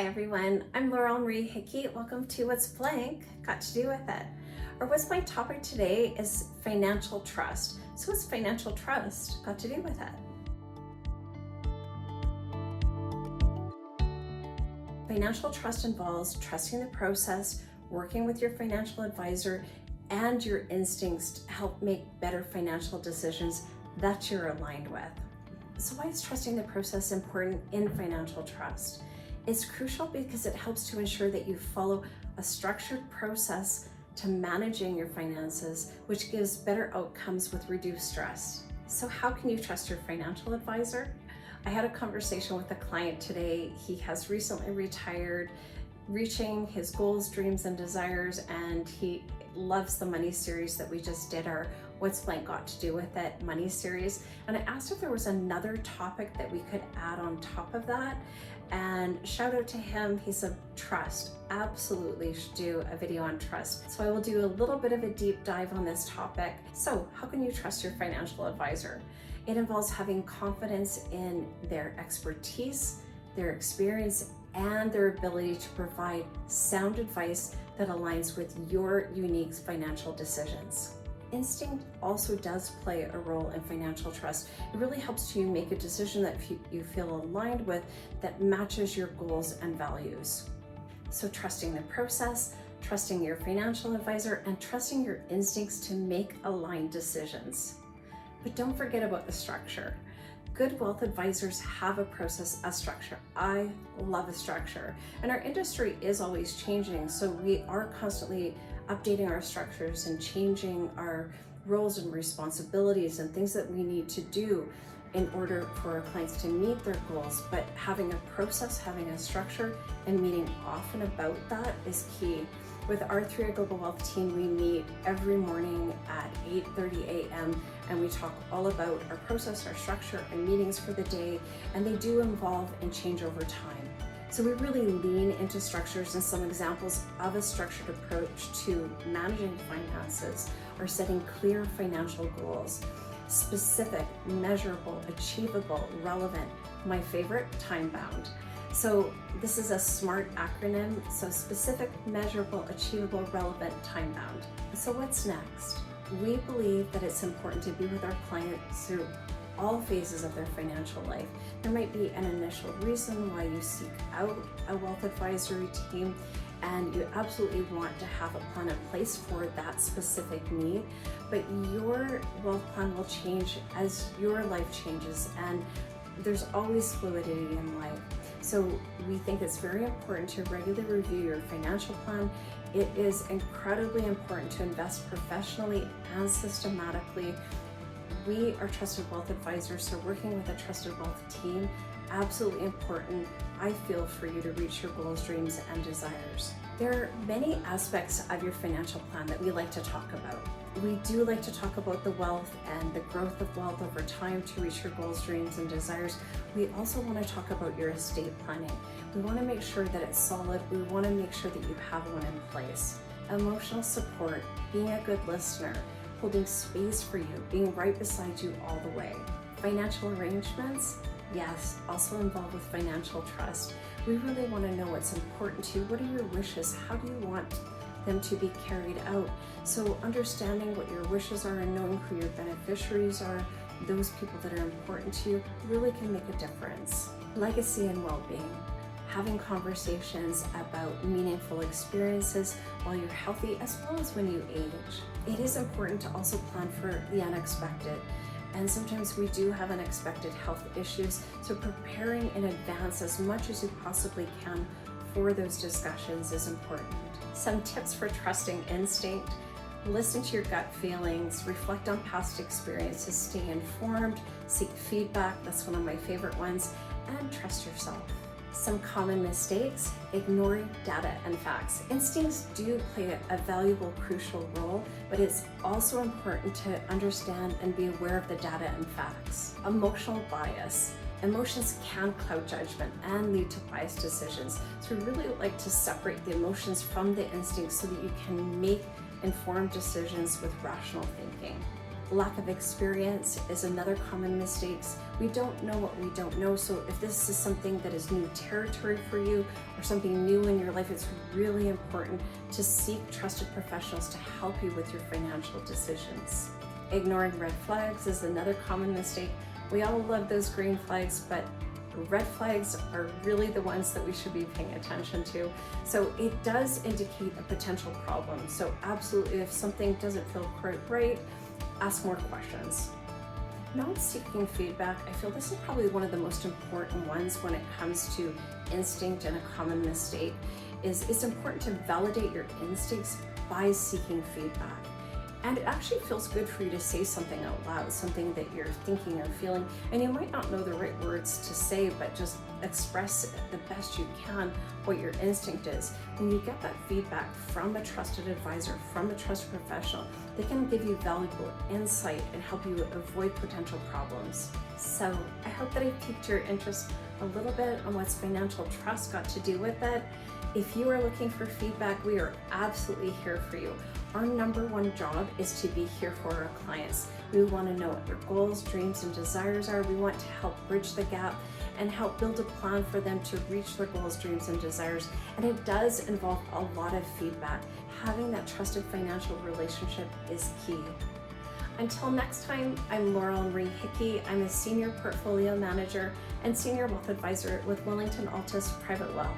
Hi everyone, I'm Laurel Marie Hickey. Welcome to What's Blank Got to Do with It. Or what's my topic today is financial trust. So what's financial trust got to do with it? Financial trust involves trusting the process, working with your financial advisor, and your instincts to help make better financial decisions that you're aligned with. So why is trusting the process important in financial trust? It's crucial because it helps to ensure that you follow a structured process to managing your finances, which gives better outcomes with reduced stress. So how can you trust your financial advisor? I had a conversation with a client today. He has recently retired, reaching his goals, dreams, and desires, and he loves the money series that we just did, our What's Blank Got to Do with It money series. And I asked if there was another topic that we could add on top of that. And shout out to him, he said trust. Absolutely should do a video on trust. So I will do a little bit of a deep dive on this topic. So how can you trust your financial advisor? It involves having confidence in their expertise, their experience, and their ability to provide sound advice that aligns with your unique financial decisions. Instinct also does play a role in financial trust. It really helps you make a decision that you feel aligned with, that matches your goals and values. So trusting the process, trusting your financial advisor, and trusting your instincts to make aligned decisions. But don't forget about the structure. Good wealth advisors have a process, a structure. I love a structure. And our industry is always changing, so we are constantly updating our structures and changing our roles and responsibilities and things that we need to do in order for our clients to meet their goals. But having a process, having a structure, and meeting often about that is key. With our 3i Global Wealth team, we meet every morning at 8:30 a.m. and we talk all about our process, our structure, and meetings for the day, and they do evolve and change over time. So we really lean into structures, and some examples of a structured approach to managing finances are setting clear financial goals, specific, measurable, achievable, relevant, my favorite, time-bound. So this is a SMART acronym, so specific, measurable, achievable, relevant, time-bound. So what's next? We believe that it's important to be with our clients through all phases of their financial life. There might be an initial reason why you seek out a wealth advisory team, and you absolutely want to have a plan in place for that specific need, but your wealth plan will change as your life changes, and there's always fluidity in life. So we think it's very important to regularly review your financial plan. It is incredibly important to invest professionally and systematically. We are trusted wealth advisors, so working with a trusted wealth team, absolutely important, I feel, for you to reach your goals, dreams, and desires. There are many aspects of your financial plan that we like to talk about. We do like to talk about the wealth and the growth of wealth over time to reach your goals, dreams, and desires. We also want to talk about your estate planning. We want to make sure that it's solid. We want to make sure that you have one in place. Emotional support, being a good listener, holding space for you, being right beside you all the way. Financial arrangements, yes, also involved with financial trust. We really want to know what's important to you. What are your wishes? How do you want them to be carried out? So understanding what your wishes are and knowing who your beneficiaries are, those people that are important to you, really can make a difference. Legacy and well-being. Having conversations about meaningful experiences while you're healthy, as well as when you age. It is important to also plan for the unexpected. And sometimes we do have unexpected health issues, so preparing in advance as much as you possibly can for those discussions is important. Some tips for trusting instinct: listen to your gut feelings, reflect on past experiences, stay informed, seek feedback, that's one of my favorite ones, and trust yourself. Some common mistakes: ignoring data and facts. Instincts do play a valuable, crucial role, but it's also important to understand and be aware of the data and facts. Emotional bias. Emotions can cloud judgment and lead to biased decisions. So we really like to separate the emotions from the instincts so that you can make informed decisions with rational thinking. Lack of experience is another common mistake. We don't know what we don't know. So if this is something that is new territory for you or something new in your life, it's really important to seek trusted professionals to help you with your financial decisions. Ignoring red flags is another common mistake. We all love those green flags, but red flags are really the ones that we should be paying attention to. So it does indicate a potential problem. So absolutely, if something doesn't feel quite right, ask more questions. Not seeking feedback, I feel this is probably one of the most important ones when it comes to instinct, and a common mistake is it's important to validate your instincts by seeking feedback. And it actually feels good for you to say something out loud, something that you're thinking or feeling, and you might not know the right words to say, but just express the best you can what your instinct is. When you get that feedback from a trusted advisor, from a trusted professional, they can give you valuable insight and help you avoid potential problems. So I hope that I piqued your interest a little bit on what's financial trust got to do with it. If you are looking for feedback, we are absolutely here for you. Our number one job is to be here for our clients. We want to know what their goals, dreams, and desires are. We want to help bridge the gap and help build a plan for them to reach their goals, dreams, and desires. And it does involve a lot of feedback. Having that trusted financial relationship is key. Until next time, I'm Laurel Marie Hickey. I'm a Senior Portfolio Manager and Senior Wealth Advisor with Wellington Altus Private Wealth.